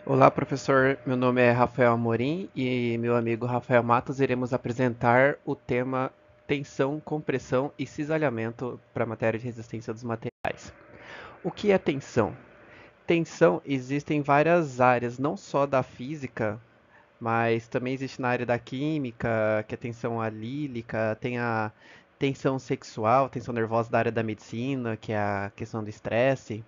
Olá, professor. Meu nome é Rafael Amorim e meu amigo Rafael Matos iremos apresentar o tema tensão, compressão e cisalhamento para a matéria de resistência dos materiais. O que é tensão? Tensão existe em várias áreas, não só da física, mas também existe na área da química, que é tensão alílica, tem a tensão sexual, tensão nervosa da área da medicina, que é a questão do estresse.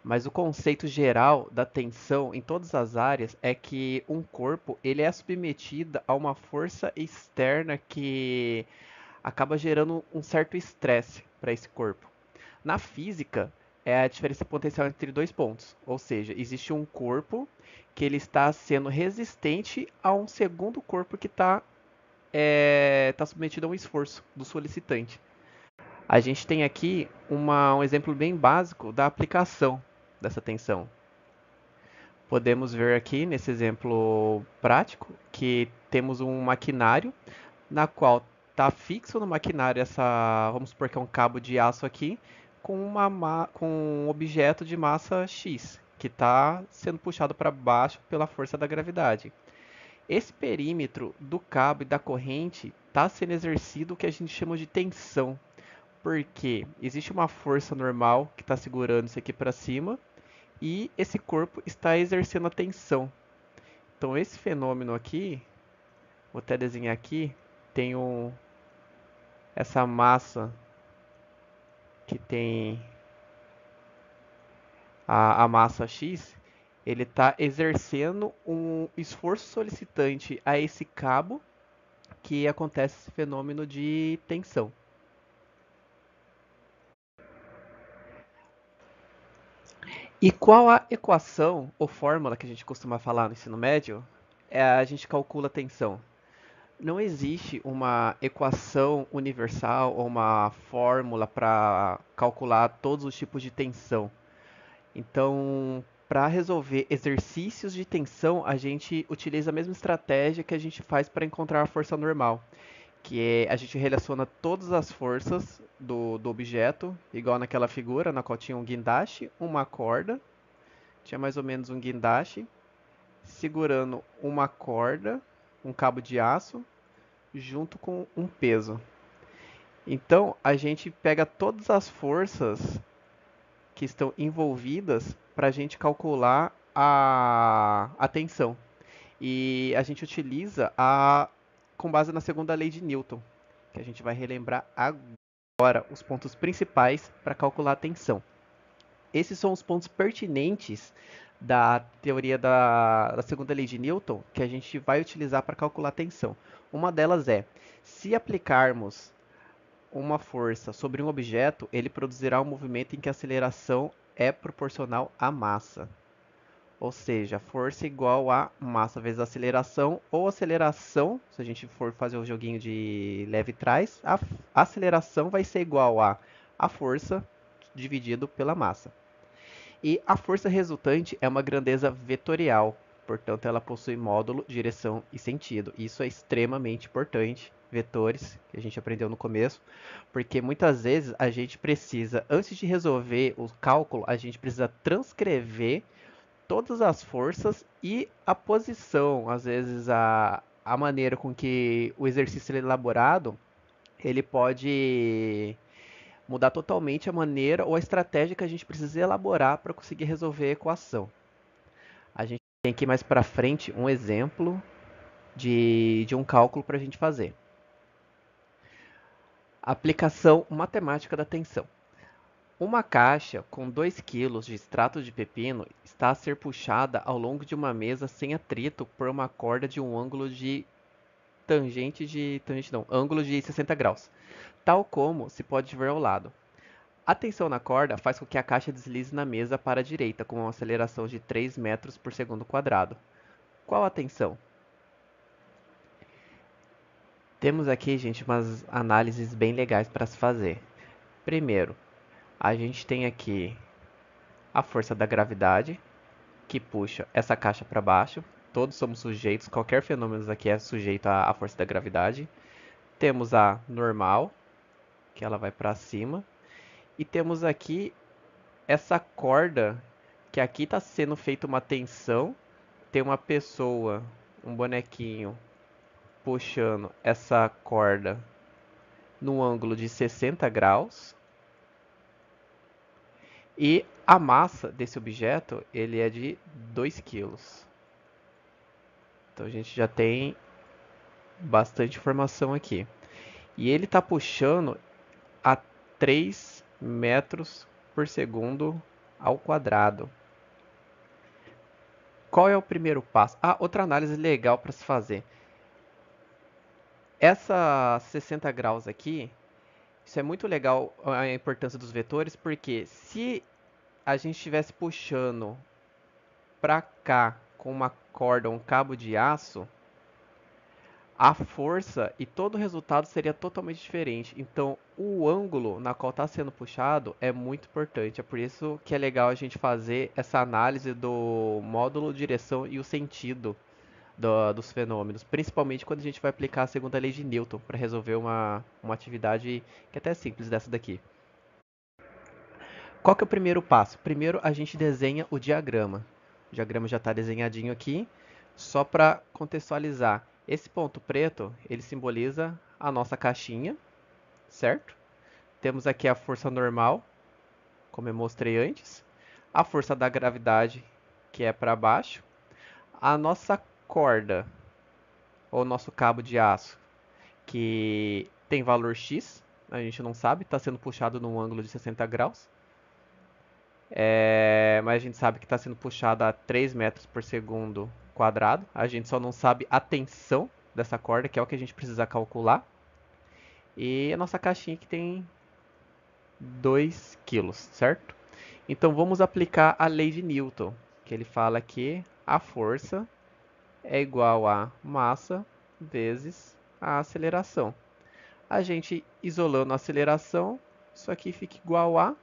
Mas o conceito geral da tensão em todas as áreas é que um corpo ele é submetido a uma força externa que acaba gerando um certo estresse para esse corpo. Na física, é a diferença potencial entre dois pontos, ou seja, existe um corpo que ele está sendo resistente a um segundo corpo que tá submetido a um esforço do solicitante. A gente tem aqui um exemplo bem básico da aplicação dessa tensão. Podemos ver aqui nesse exemplo prático que temos um maquinário na qual está fixo no maquinário essa, vamos supor que é um cabo de aço aqui com um objeto de massa X que está sendo puxado para baixo pela força da gravidade. Esse perímetro do cabo e da corrente está sendo exercido o que a gente chama de tensão, porque existe uma força normal que está segurando isso aqui para cima e esse corpo está exercendo a tensão. Então esse fenômeno aqui, vou até desenhar aqui, tem essa massa que tem a massa X, ele está exercendo um esforço solicitante a esse cabo que acontece esse fenômeno de tensão. E qual a equação ou fórmula que a gente costuma falar no ensino médio? A gente calcula a tensão. Não existe uma equação universal ou uma fórmula para calcular todos os tipos de tensão. Então, para resolver exercícios de tensão, a gente utiliza a mesma estratégia que a gente faz para encontrar a força normal, que é a gente relaciona todas as forças do objeto, igual naquela figura na qual tinha um guindaste, uma corda, tinha mais ou menos um guindaste, segurando uma corda, um cabo de aço, junto com um peso. Então, a gente pega todas as forças que estão envolvidas para a gente calcular a tensão. E a gente utiliza com base na segunda lei de Newton, que a gente vai relembrar agora os pontos principais para calcular a tensão. Esses são os pontos pertinentes da teoria da segunda lei de Newton que a gente vai utilizar para calcular a tensão. Uma delas é, se aplicarmos uma força sobre um objeto, ele produzirá um movimento em que a aceleração é proporcional à massa. Ou seja, força igual a massa vezes aceleração, ou aceleração, se a gente for fazer o joguinho de leve e trás, a aceleração vai ser igual a força dividido pela massa. E a força resultante é uma grandeza vetorial, portanto ela possui módulo, direção e sentido. Isso é extremamente importante, vetores, que a gente aprendeu no começo, porque muitas vezes a gente precisa, antes de resolver o cálculo, a gente precisa transcrever todas as forças e a posição, às vezes a maneira com que o exercício é elaborado, ele pode mudar totalmente a maneira ou a estratégia que a gente precisa elaborar para conseguir resolver a equação. A gente tem aqui mais para frente um exemplo de um cálculo para a gente fazer. Aplicação matemática da tensão. Uma caixa com 2 quilos de extrato de pepino está a ser puxada ao longo de uma mesa sem atrito por uma corda de um ângulo de tangente não, ângulo de 60 graus, tal como se pode ver ao lado. A tensão na corda faz com que a caixa deslize na mesa para a direita com uma aceleração de 3 metros por segundo quadrado. Qual a tensão? Temos aqui, gente, umas análises bem legais para se fazer. Primeiro, a gente tem aqui a força da gravidade, que puxa essa caixa para baixo. Todos somos sujeitos, qualquer fenômeno aqui é sujeito à força da gravidade. Temos a normal, que ela vai para cima. E temos aqui essa corda, que aqui está sendo feita uma tensão tem uma pessoa, um bonequinho, puxando essa corda num ângulo de 60 graus e a massa desse objeto ele é de 2 quilos. Então a gente já tem bastante informação aqui. E ele está puxando a 3 metros por segundo ao quadrado. Qual é o primeiro passo? Ah, outra análise legal para se fazer. Essa 60 graus aqui, isso é muito legal a importância dos vetores, porque se a gente estivesse puxando para cá com uma corda, um cabo de aço, a força e todo o resultado seria totalmente diferente. Então, o ângulo na qual está sendo puxado é muito importante. É por isso que é legal a gente fazer essa análise do módulo, direção e o sentido dos fenômenos, principalmente quando a gente vai aplicar a segunda lei de Newton para resolver uma atividade que é até simples dessa daqui. Qual que é o primeiro passo? Primeiro a gente desenha o diagrama. O diagrama já está desenhadinho aqui, só para contextualizar. Esse ponto preto, ele simboliza a nossa caixinha, certo? Temos aqui a força normal, como eu mostrei antes. A força da gravidade, que é para baixo. A nossa corda, ou nosso cabo de aço, que tem valor X, a gente não sabe, está sendo puxado num ângulo de 60 graus. Mas a gente sabe que está sendo puxado a 3 metros por segundo quadrado. A gente só não sabe a tensão dessa corda, que é o que a gente precisa calcular. E a nossa caixinha que tem 2 quilos, certo? Então vamos aplicar a lei de Newton, que ele fala que a força é igual a massa vezes a aceleração. A gente isolando a aceleração, isso aqui fica igual a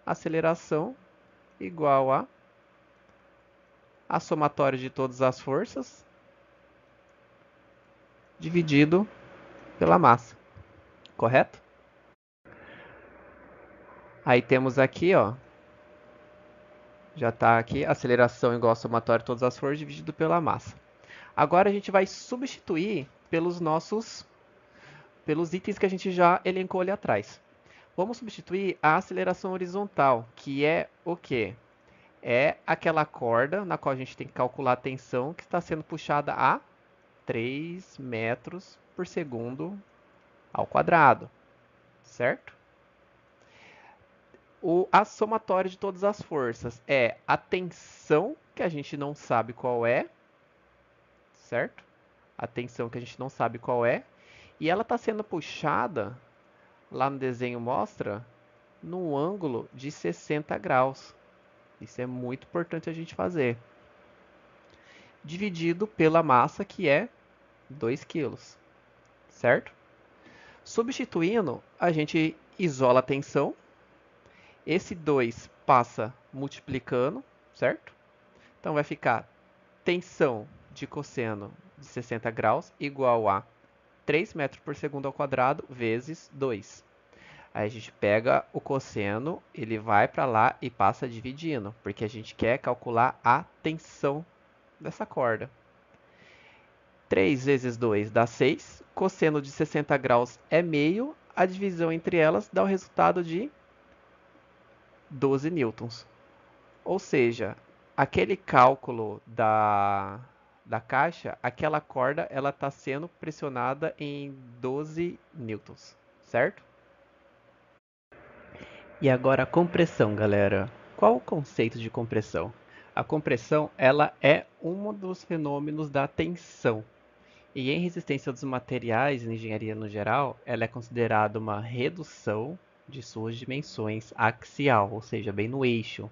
aceleração igual a somatória de todas as forças dividido pela massa, correto? Aí temos aqui, ó, já está aqui, aceleração igual a somatória de todas as forças dividido pela massa. Agora a gente vai substituir pelos itens que a gente já elencou ali atrás. Vamos substituir a aceleração horizontal, que é o quê? É aquela corda na qual a gente tem que calcular a tensão que está sendo puxada a 3 metros por segundo ao quadrado, certo? A somatória de todas as forças é a tensão, que a gente não sabe qual é, certo? A tensão que a gente não sabe qual é. E ela está sendo puxada, lá no desenho mostra, num ângulo de 60 graus. Isso é muito importante a gente fazer. Dividido pela massa, que é 2 quilos, certo? Substituindo, a gente isola a tensão. Esse 2 passa multiplicando, certo? Então vai ficar tensão de cosseno de 60 graus igual a 3 metros por segundo ao quadrado vezes 2. Aí a gente pega o cosseno, ele vai para lá e passa dividindo, porque a gente quer calcular a tensão dessa corda. 3 vezes 2 dá 6. Cosseno de 60 graus é meio. A divisão entre elas dá o resultado de 12 newtons. Ou seja, aquele cálculo da caixa, aquela corda ela está sendo pressionada em 12 newtons, certo? E agora a compressão, galera. Qual o conceito de compressão? A compressão ela é um dos fenômenos da tensão. E em resistência dos materiais e engenharia no geral, ela é considerada uma redução de suas dimensões axial, ou seja, bem no eixo,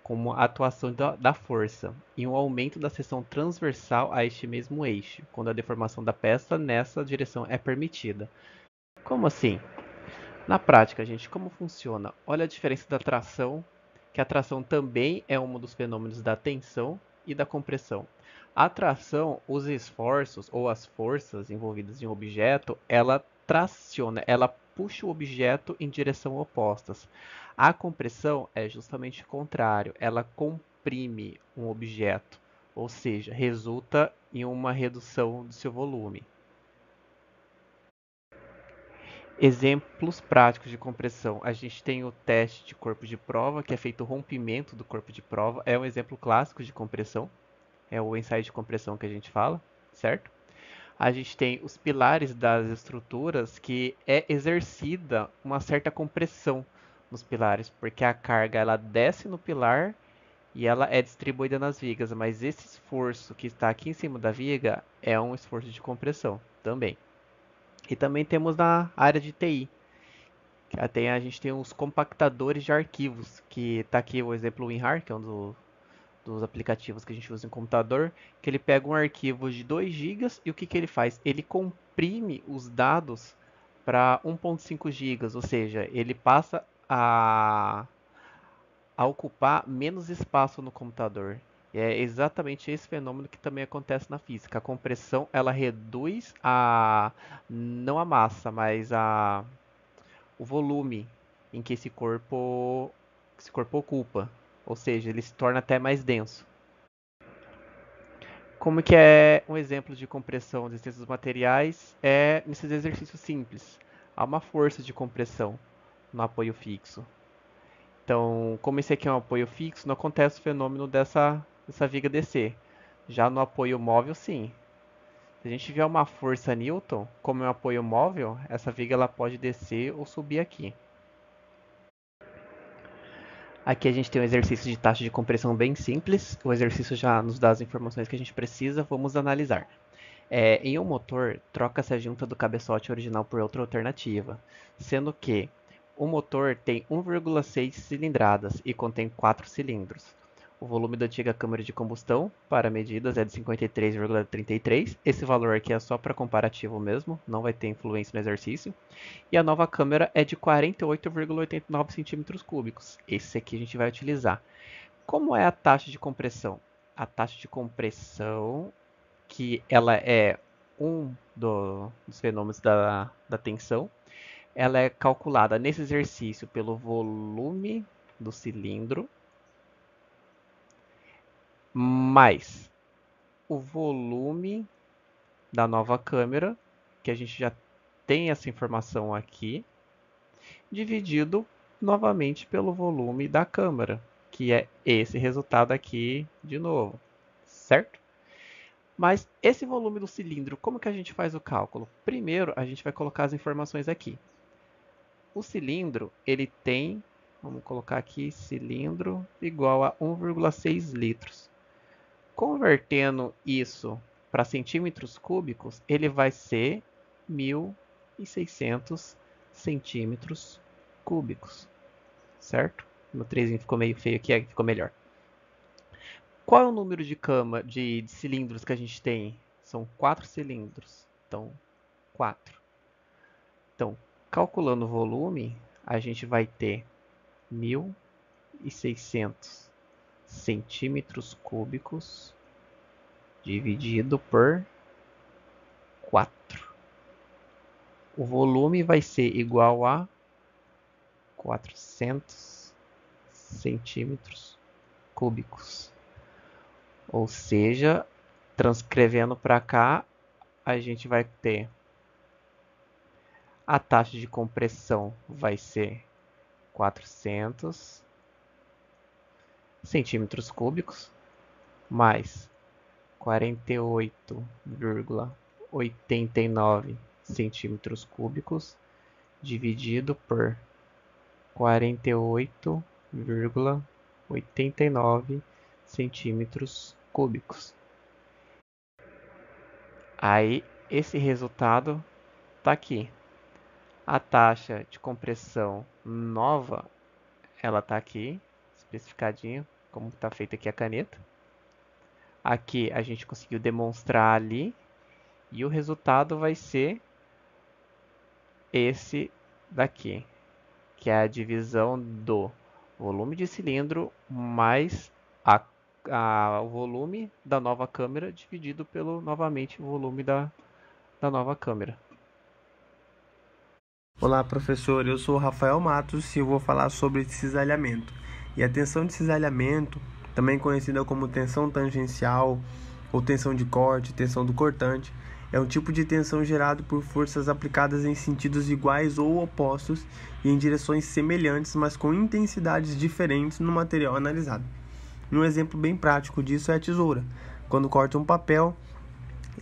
como a atuação da força, e um aumento da seção transversal a este mesmo eixo, quando a deformação da peça nessa direção é permitida. Como assim? Na prática, gente, como funciona? Olha a diferença da tração, que a tração também é um dos fenômenos da tensão e da compressão. A tração, os esforços ou as forças envolvidas em um objeto, ela traciona, ela puxa o objeto em direção opostas. A compressão é justamente o contrário, ela comprime um objeto, ou seja, resulta em uma redução do seu volume. Exemplos práticos de compressão. A gente tem o teste de corpo de prova, que é feito o rompimento do corpo de prova. É um exemplo clássico de compressão. É o ensaio de compressão que a gente fala, certo? A gente tem os pilares das estruturas, que é exercida uma certa compressão nos pilares, porque a carga ela desce no pilar e ela é distribuída nas vigas, mas esse esforço que está aqui em cima da viga é um esforço de compressão também. E também temos na área de TI, que a gente tem os compactadores de arquivos, que está aqui o exemplo WinRAR, que é um dos aplicativos que a gente usa em computador, que ele pega um arquivo de 2 GB e o que ele faz? Ele comprime os dados para 1.5 GB, ou seja, ele passa a ocupar menos espaço no computador. E é exatamente esse fenômeno que também acontece na física. A compressão ela reduz não a massa, mas o volume em que esse corpo ocupa. Ou seja, ele se torna até mais denso. Como que é um exemplo de compressão de ciências dos materiais? É nesses exercícios simples. Há uma força de compressão no apoio fixo. Então, como esse aqui é um apoio fixo, não acontece o fenômeno dessa viga descer. Já no apoio móvel, sim. Se a gente tiver uma força Newton, como é um apoio móvel, essa viga ela pode descer ou subir aqui. Aqui a gente tem um exercício de taxa de compressão bem simples. O exercício já nos dá as informações que a gente precisa. Vamos analisar. Em um motor, troca-se a junta do cabeçote original por outra alternativa, sendo que o motor tem 1,6 cilindradas e contém 4 cilindros. O volume da antiga câmara de combustão, para medidas, é de 53,33. Esse valor aqui é só para comparativo mesmo, não vai ter influência no exercício. E a nova câmara é de 48,89 centímetros cúbicos. Esse aqui a gente vai utilizar. Como é a taxa de compressão? A taxa de compressão, que ela é dos fenômenos da tensão, ela é calculada nesse exercício pelo volume do cilindro mais o volume da nova câmara, que a gente já tem essa informação aqui, dividido novamente pelo volume da câmara, que é esse resultado aqui de novo, certo? Mas esse volume do cilindro, como que a gente faz o cálculo? Primeiro, a gente vai colocar as informações aqui. O cilindro, ele tem, vamos colocar aqui, cilindro igual a 1,6 litros. Convertendo isso para centímetros cúbicos, ele vai ser 1.600 centímetros cúbicos, certo? Meu 3 ficou meio feio aqui, ficou melhor. Qual é o número de cilindros que a gente tem? São 4 cilindros, então 4. Então, calculando o volume, a gente vai ter 1.600 centímetros cúbicos dividido por 4. O volume vai ser igual a 400 centímetros cúbicos. Ou seja, transcrevendo para cá, a gente vai ter a taxa de compressão vai ser 400 centímetros cúbicos mais 48,89 centímetros cúbicos dividido por 48,89 centímetros cúbicos. Aí esse resultado está aqui. A taxa de compressão nova, ela está aqui, especificadinho, como está feita aqui a caneta. Aqui a gente conseguiu demonstrar ali, e o resultado vai ser esse daqui, que é a divisão do volume de cilindro mais o volume da nova câmera dividido pelo, novamente, o volume da nova câmera. Olá, professor. Eu sou o Rafael Matos e eu vou falar sobre cisalhamento. E a tensão de cisalhamento também conhecida como tensão tangencial ou tensão de corte, tensão do cortante. É um tipo de tensão gerado por forças aplicadas em sentidos iguais ou opostos e em direções semelhantes, mas com intensidades diferentes no material analisado. Um exemplo bem prático disso é a tesoura. Quando corta um papel,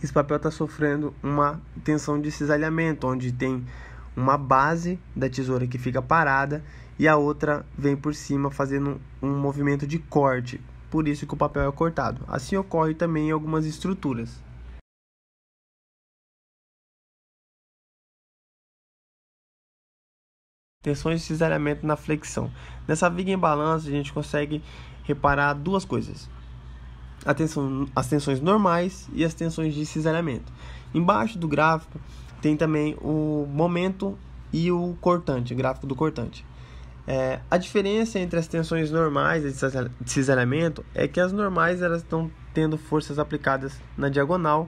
esse papel está sofrendo uma tensão de cisalhamento, onde tem uma base da tesoura que fica parada e a outra vem por cima fazendo um movimento de corte. Por isso que o papel é cortado. Assim ocorre também em algumas estruturas. Tensões de cisalhamento na flexão. Nessa viga em balanço, a gente consegue reparar duas coisas: as tensões normais e as tensões de cisalhamento. Embaixo do gráfico tem também o momento e o cortante, o gráfico do cortante. A diferença entre as tensões normais e de cisalhamento é que as normais elas estão tendo forças aplicadas na diagonal,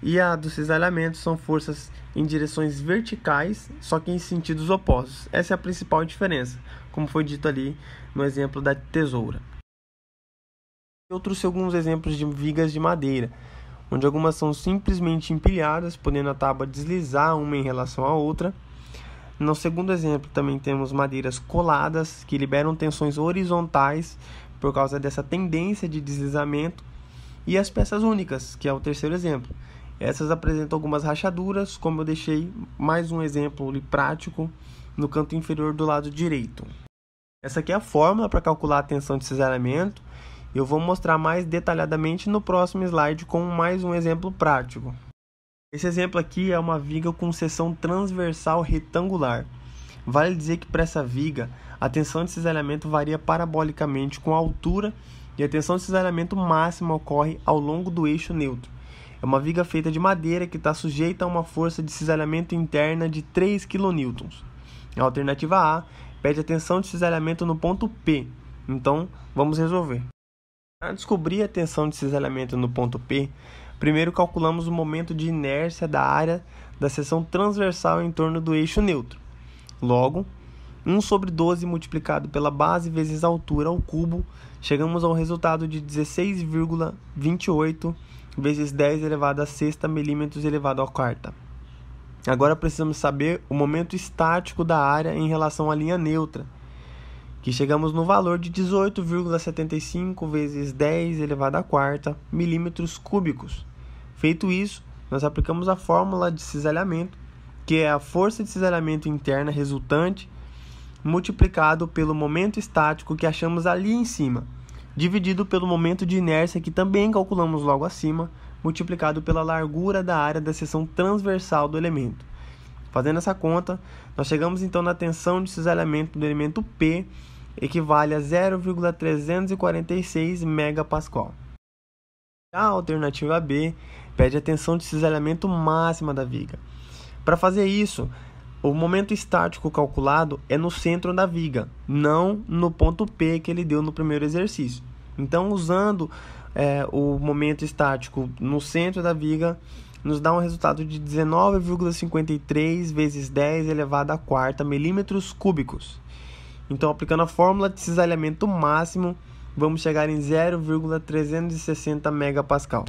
e a do cisalhamento são forças em direções verticais, só que em sentidos opostos. Essa é a principal diferença, como foi dito ali no exemplo da tesoura. Outros alguns exemplos de vigas de madeira, onde algumas são simplesmente empilhadas, podendo a tábua deslizar uma em relação à outra. No segundo exemplo, também temos madeiras coladas, que liberam tensões horizontais por causa dessa tendência de deslizamento. E as peças únicas, que é o terceiro exemplo. Essas apresentam algumas rachaduras, como eu deixei mais um exemplo prático no canto inferior do lado direito. Essa aqui é a fórmula para calcular a tensão de cisalhamento. Eu vou mostrar mais detalhadamente no próximo slide com mais um exemplo prático. Esse exemplo aqui é uma viga com seção transversal retangular. Vale dizer que para essa viga, a tensão de cisalhamento varia parabolicamente com a altura e a tensão de cisalhamento máxima ocorre ao longo do eixo neutro. É uma viga feita de madeira que está sujeita a uma força de cisalhamento interna de 3 kN. A alternativa A pede a tensão de cisalhamento no ponto P. Então, vamos resolver. Para descobrir a tensão de cisalhamento no ponto P, primeiro calculamos o momento de inércia da área da seção transversal em torno do eixo neutro. Logo, 1 sobre 12 multiplicado pela base vezes a altura ao cubo, chegamos ao resultado de 16,28 vezes 10 elevado a sexta milímetros elevado à quarta. Agora precisamos saber o momento estático da área em relação à linha neutra, que chegamos no valor de 18,75 vezes 10 elevado à quarta milímetros cúbicos. Feito isso, nós aplicamos a fórmula de cisalhamento, que é a força de cisalhamento interna resultante multiplicado pelo momento estático que achamos ali em cima, dividido pelo momento de inércia que também calculamos logo acima, multiplicado pela largura da área da seção transversal do elemento. Fazendo essa conta, nós chegamos então na tensão de cisalhamento do elemento P, equivale a 0,346 megapascal. A alternativa B pede a tensão de cisalhamento máxima da viga. Para fazer isso, o momento estático calculado é no centro da viga, não no ponto P que ele deu no primeiro exercício. Então, usando o momento estático no centro da viga, nos dá um resultado de 19,53 vezes 10 elevado à quarta milímetros cúbicos. Então, aplicando a fórmula de cisalhamento máximo, vamos chegar em 0,360 megapascal.